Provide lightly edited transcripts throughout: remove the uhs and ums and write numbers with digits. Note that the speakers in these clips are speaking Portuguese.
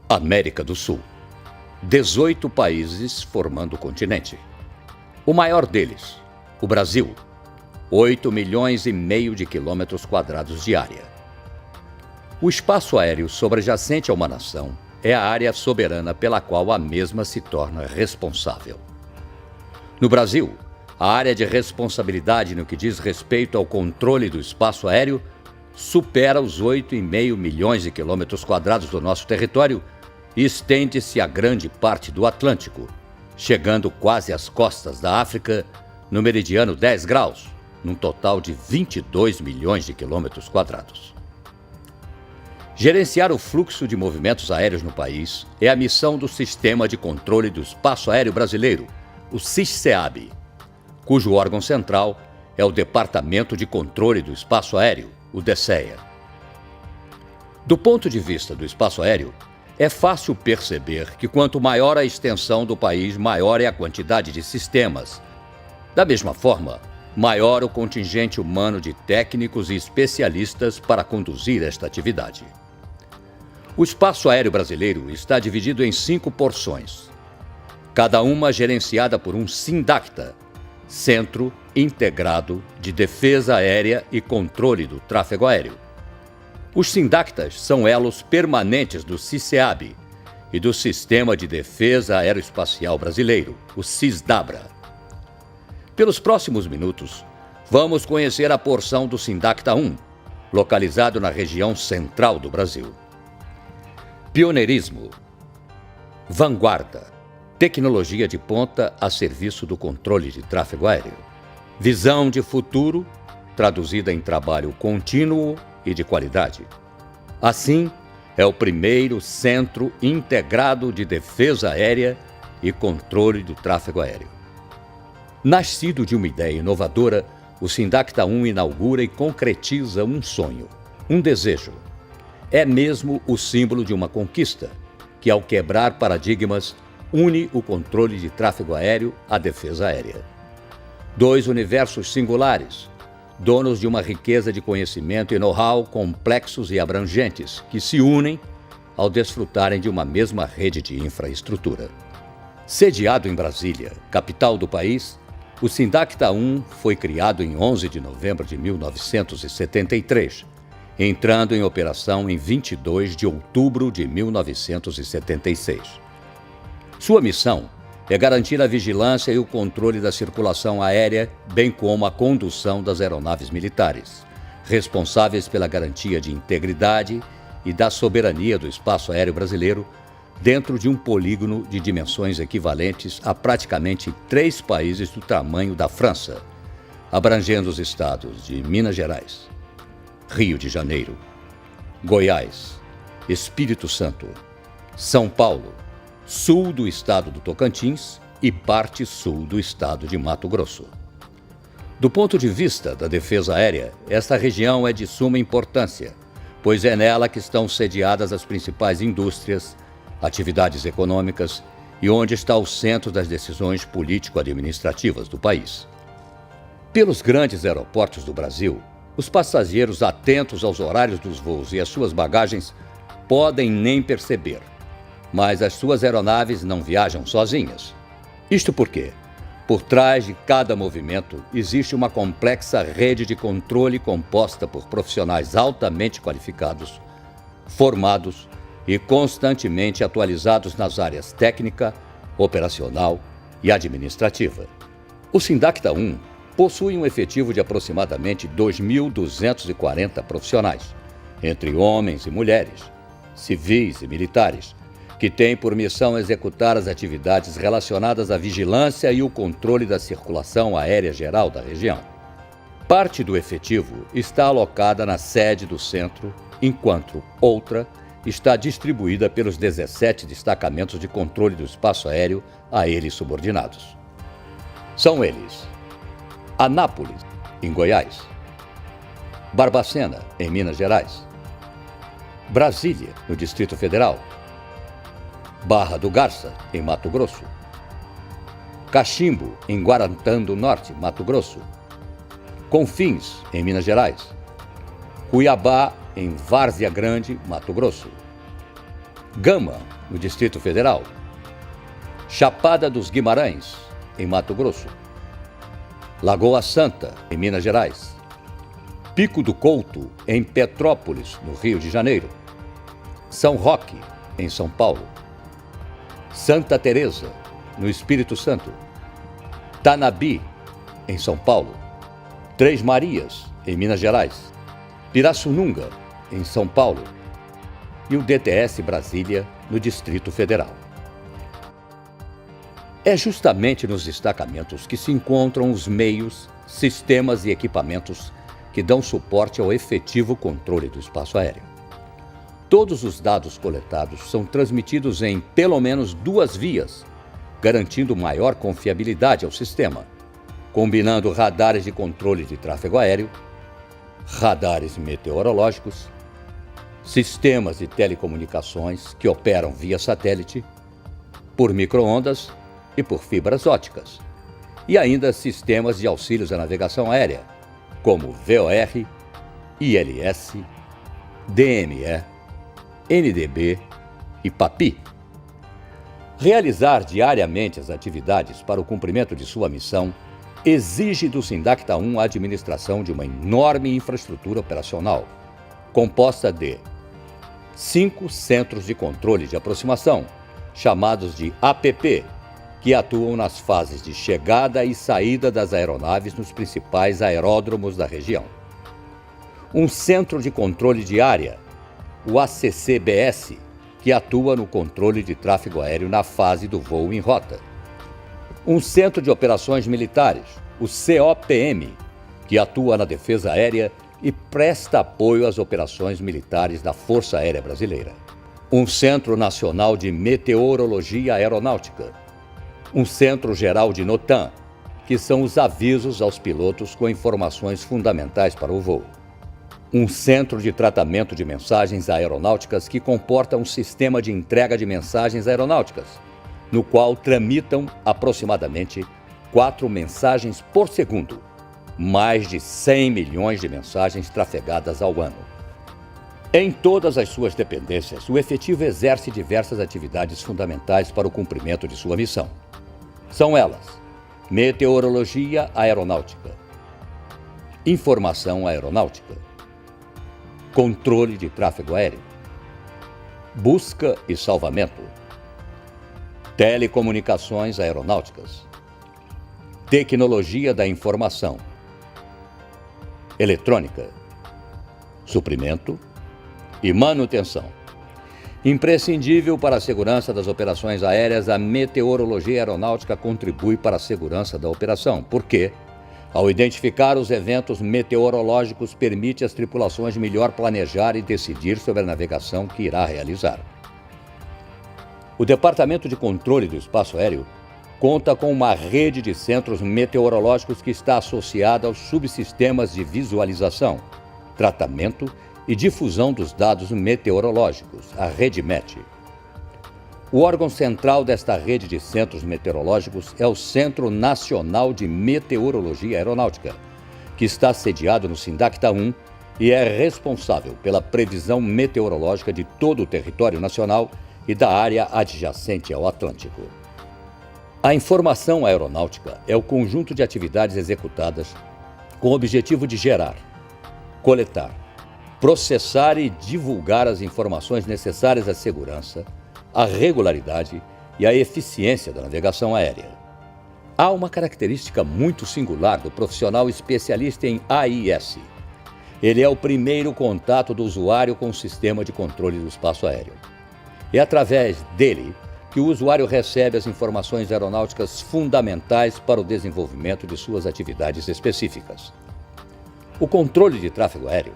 América do Sul. 18 países formando o continente. O maior deles, o Brasil, 8,5 milhões de quilômetros quadrados de área. O espaço aéreo sobrejacente a uma nação é a área soberana pela qual a mesma se torna responsável. No Brasil, a área de responsabilidade no que diz respeito ao controle do espaço aéreo supera os 8,5 milhões de quilômetros quadrados do nosso território e estende-se a grande parte do Atlântico, chegando quase às costas da África, no meridiano 10 graus, num total de 22 milhões de quilômetros quadrados. Gerenciar o fluxo de movimentos aéreos no país é a missão do Sistema de Controle do Espaço Aéreo Brasileiro, o SISCEAB, cujo órgão central é o Departamento de Controle do Espaço Aéreo, o DECEA. Do ponto de vista do espaço aéreo, é fácil perceber que quanto maior a extensão do país, maior é a quantidade de sistemas. Da mesma forma, maior o contingente humano de técnicos e especialistas para conduzir esta atividade. O espaço aéreo brasileiro está dividido em 5 porções, cada uma gerenciada por um SINDACTA, Centro Integrado de Defesa Aérea e Controle do Tráfego Aéreo. Os SINDACTAs são elos permanentes do SISCEAB e do Sistema de Defesa Aeroespacial Brasileiro, o SISDABRA. Pelos próximos minutos, vamos conhecer a porção do SINDACTA 1, localizado na região central do Brasil. Pioneirismo, vanguarda, tecnologia de ponta a serviço do controle de tráfego aéreo. Visão de futuro, traduzida em trabalho contínuo e de qualidade. Assim, é o primeiro centro integrado de defesa aérea e controle do tráfego aéreo. Nascido de uma ideia inovadora, o SINDACTA 1 inaugura e concretiza um sonho, um desejo. É mesmo o símbolo de uma conquista, que ao quebrar paradigmas, une o controle de tráfego aéreo à defesa aérea. Dois universos singulares, donos de uma riqueza de conhecimento e know-how complexos e abrangentes, que se unem ao desfrutarem de uma mesma rede de infraestrutura. Sediado em Brasília, capital do país, o SINDACTA 1 foi criado em 11 de novembro de 1973, entrando em operação em 22 de outubro de 1976. Sua missão é garantir a vigilância e o controle da circulação aérea, bem como a condução das aeronaves militares, responsáveis pela garantia de integridade e da soberania do espaço aéreo brasileiro, dentro de um polígono de dimensões equivalentes a praticamente 3 países do tamanho da França, abrangendo os estados de Minas Gerais, Rio de Janeiro, Goiás, Espírito Santo, São Paulo, sul do estado do Tocantins e parte sul do estado de Mato Grosso. Do ponto de vista da defesa aérea, esta região é de suma importância, pois é nela que estão sediadas as principais indústrias, atividades econômicas e onde está o centro das decisões político-administrativas do país. Pelos grandes aeroportos do Brasil, os passageiros atentos aos horários dos voos e às suas bagagens podem nem perceber, mas as suas aeronaves não viajam sozinhas. Isto porque, por trás de cada movimento, existe uma complexa rede de controle composta por profissionais altamente qualificados, formados e constantemente atualizados nas áreas técnica, operacional e administrativa. O SINDACTA 1 possui um efetivo de aproximadamente 2.240 profissionais, entre homens e mulheres, civis e militares, que tem por missão executar as atividades relacionadas à vigilância e o controle da circulação aérea geral da região. Parte do efetivo está alocada na sede do centro, enquanto outra está distribuída pelos 17 destacamentos de controle do espaço aéreo a eles subordinados. São eles: Anápolis, em Goiás; Barbacena, em Minas Gerais; Brasília, no Distrito Federal; Barra do Garça, em Mato Grosso; Cachimbo, em Guarantã do Norte, Mato Grosso; Confins, em Minas Gerais; Cuiabá, em Várzea Grande, Mato Grosso; Gama, no Distrito Federal. Chapada dos Guimarães, em Mato Grosso. Lagoa Santa, em Minas Gerais. Pico do Couto, em Petrópolis, no Rio de Janeiro. São Roque, em São Paulo. Santa Teresa, no Espírito Santo. Tanabi, em São Paulo. Três Marias, em Minas Gerais. Pirassununga, em São Paulo. E o DTS Brasília, no Distrito Federal. É justamente nos destacamentos que se encontram os meios, sistemas e equipamentos que dão suporte ao efetivo controle do espaço aéreo. Todos os dados coletados são transmitidos em pelo menos duas vias, garantindo maior confiabilidade ao sistema, combinando radares de controle de tráfego aéreo, radares meteorológicos, sistemas de telecomunicações que operam via satélite, por micro-ondas e por fibras óticas, e ainda sistemas de auxílios à navegação aérea, como VOR, ILS, DME, NDB e PAPI. Realizar diariamente as atividades para o cumprimento de sua missão exige do Sindacta 1 a administração de uma enorme infraestrutura operacional, composta de 5 centros de controle de aproximação, chamados de APP, que atuam nas fases de chegada e saída das aeronaves nos principais aeródromos da região. Um centro de controle de área, o ACCBS, que atua no controle de tráfego aéreo na fase do voo em rota. Um centro de operações militares, o COPM, que atua na defesa aérea e presta apoio às operações militares da Força Aérea Brasileira. Um Centro Nacional de Meteorologia Aeronáutica. Um Centro Geral de NOTAM, que são os avisos aos pilotos com informações fundamentais para o voo. Um Centro de Tratamento de Mensagens Aeronáuticas que comporta um sistema de entrega de mensagens aeronáuticas, no qual tramitam aproximadamente 4 mensagens por segundo, mais de 100 milhões de mensagens trafegadas ao ano. Em todas as suas dependências, o efetivo exerce diversas atividades fundamentais para o cumprimento de sua missão. São elas: meteorologia aeronáutica, informação aeronáutica, controle de tráfego aéreo, busca e salvamento, telecomunicações aeronáuticas, tecnologia da informação, eletrônica, suprimento e manutenção. Imprescindível para a segurança das operações aéreas, a meteorologia aeronáutica contribui para a segurança da operação, porque, ao identificar os eventos meteorológicos, permite às tripulações melhor planejar e decidir sobre a navegação que irá realizar. O Departamento de Controle do Espaço Aéreo conta com uma rede de centros meteorológicos que está associada aos subsistemas de visualização, tratamento e difusão dos dados meteorológicos, a REDMET. O órgão central desta rede de centros meteorológicos é o Centro Nacional de Meteorologia Aeronáutica, que está sediado no Sindacta 1 e é responsável pela previsão meteorológica de todo o território nacional e da área adjacente ao Atlântico. A informação aeronáutica é o conjunto de atividades executadas com o objetivo de gerar, coletar, processar e divulgar as informações necessárias à segurança, à regularidade e à eficiência da navegação aérea. Há uma característica muito singular do profissional especialista em AIS. Ele é o primeiro contato do usuário com o sistema de controle do espaço aéreo. É através dele que o usuário recebe as informações aeronáuticas fundamentais para o desenvolvimento de suas atividades específicas. O controle de tráfego aéreo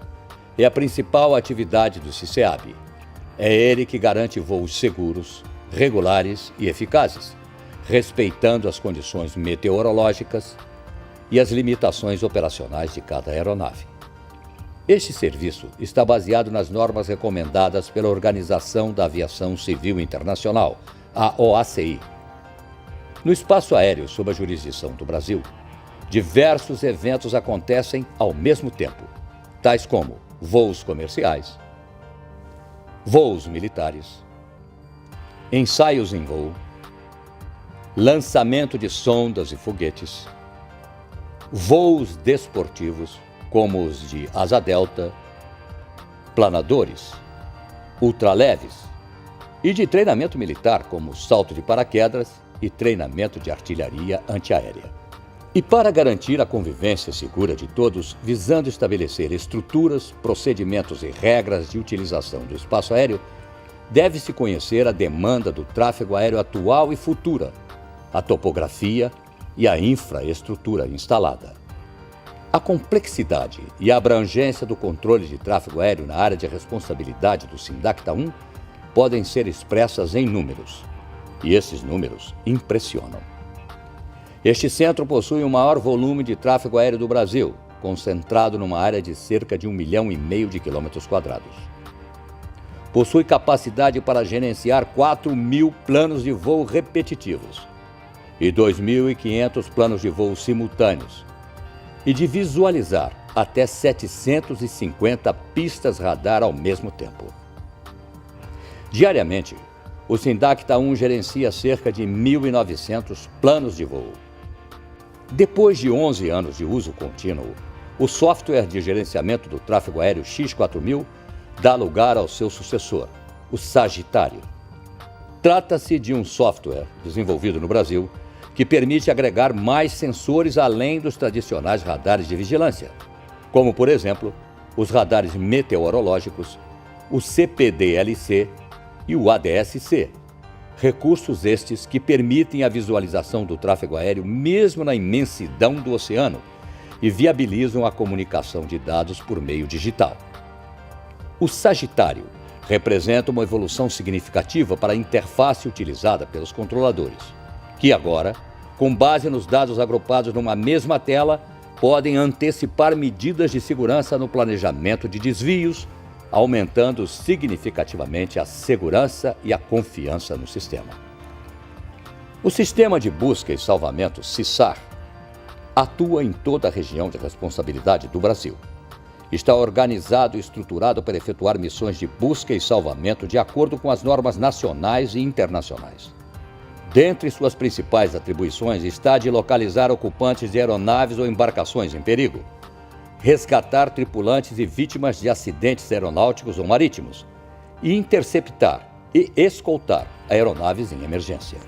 é a principal atividade do CICEAB. É ele que garante voos seguros, regulares e eficazes, respeitando as condições meteorológicas e as limitações operacionais de cada aeronave. Este serviço está baseado nas normas recomendadas pela Organização da Aviação Civil Internacional, a OACI. No espaço aéreo sob a jurisdição do Brasil, diversos eventos acontecem ao mesmo tempo, tais como voos comerciais, voos militares, ensaios em voo, lançamento de sondas e foguetes, voos desportivos, como os de asa delta, planadores, ultraleves, e de treinamento militar, como salto de paraquedas e treinamento de artilharia antiaérea. E para garantir a convivência segura de todos, visando estabelecer estruturas, procedimentos e regras de utilização do espaço aéreo, deve-se conhecer a demanda do tráfego aéreo atual e futura, a topografia e a infraestrutura instalada. A complexidade e a abrangência do controle de tráfego aéreo na área de responsabilidade do SINDACTA 1 podem ser expressas em números, e esses números impressionam. Este centro possui o maior volume de tráfego aéreo do Brasil, concentrado numa área de cerca de 1,5 milhão de quilômetros quadrados. Possui capacidade para gerenciar 4.000 planos de voo repetitivos e 2.500 planos de voo simultâneos, e de visualizar até 750 pistas radar ao mesmo tempo. Diariamente, o SINDACTA 1 gerencia cerca de 1.900 planos de voo. Depois de 11 anos de uso contínuo, o software de gerenciamento do tráfego aéreo X4000 dá lugar ao seu sucessor, o Sagitário. Trata-se de um software desenvolvido no Brasil que permite agregar mais sensores além dos tradicionais radares de vigilância, como, por exemplo, os radares meteorológicos, o CPDLC e o ADS-C. Recursos estes que permitem a visualização do tráfego aéreo mesmo na imensidão do oceano e viabilizam a comunicação de dados por meio digital. O Sagitário representa uma evolução significativa para a interface utilizada pelos controladores, que agora, com base nos dados agrupados numa mesma tela, podem antecipar medidas de segurança no planejamento de desvios, aumentando significativamente a segurança e a confiança no sistema. O Sistema de Busca e Salvamento, SISAR, atua em toda a região de responsabilidade do Brasil. Está organizado e estruturado para efetuar missões de busca e salvamento de acordo com as normas nacionais e internacionais. Dentre suas principais atribuições está a de localizar ocupantes de aeronaves ou embarcações em perigo, resgatar tripulantes e vítimas de acidentes aeronáuticos ou marítimos e interceptar e escoltar aeronaves em emergência.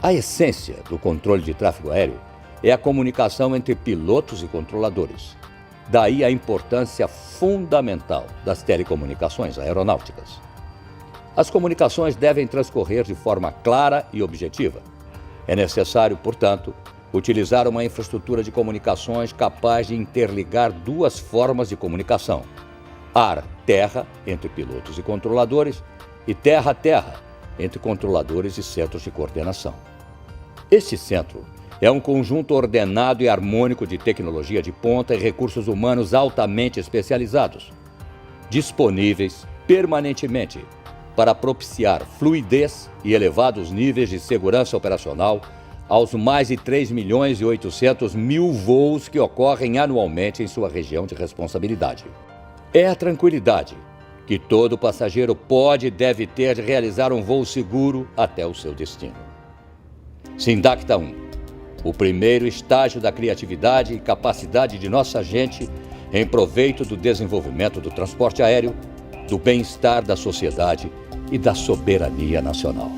A essência do controle de tráfego aéreo é a comunicação entre pilotos e controladores. Daí a importância fundamental das telecomunicações aeronáuticas. As comunicações devem transcorrer de forma clara e objetiva. É necessário, portanto, utilizar uma infraestrutura de comunicações capaz de interligar duas formas de comunicação: ar-terra, entre pilotos e controladores, e terra-terra, entre controladores e centros de coordenação. Este centro é um conjunto ordenado e harmônico de tecnologia de ponta e recursos humanos altamente especializados, disponíveis permanentemente para propiciar fluidez e elevados níveis de segurança operacional aos mais de 3.800.000 voos que ocorrem anualmente em sua região de responsabilidade. É a tranquilidade que todo passageiro pode e deve ter de realizar um voo seguro até o seu destino. SINDACTA 1, o primeiro estágio da criatividade e capacidade de nossa gente em proveito do desenvolvimento do transporte aéreo, do bem-estar da sociedade e da soberania nacional.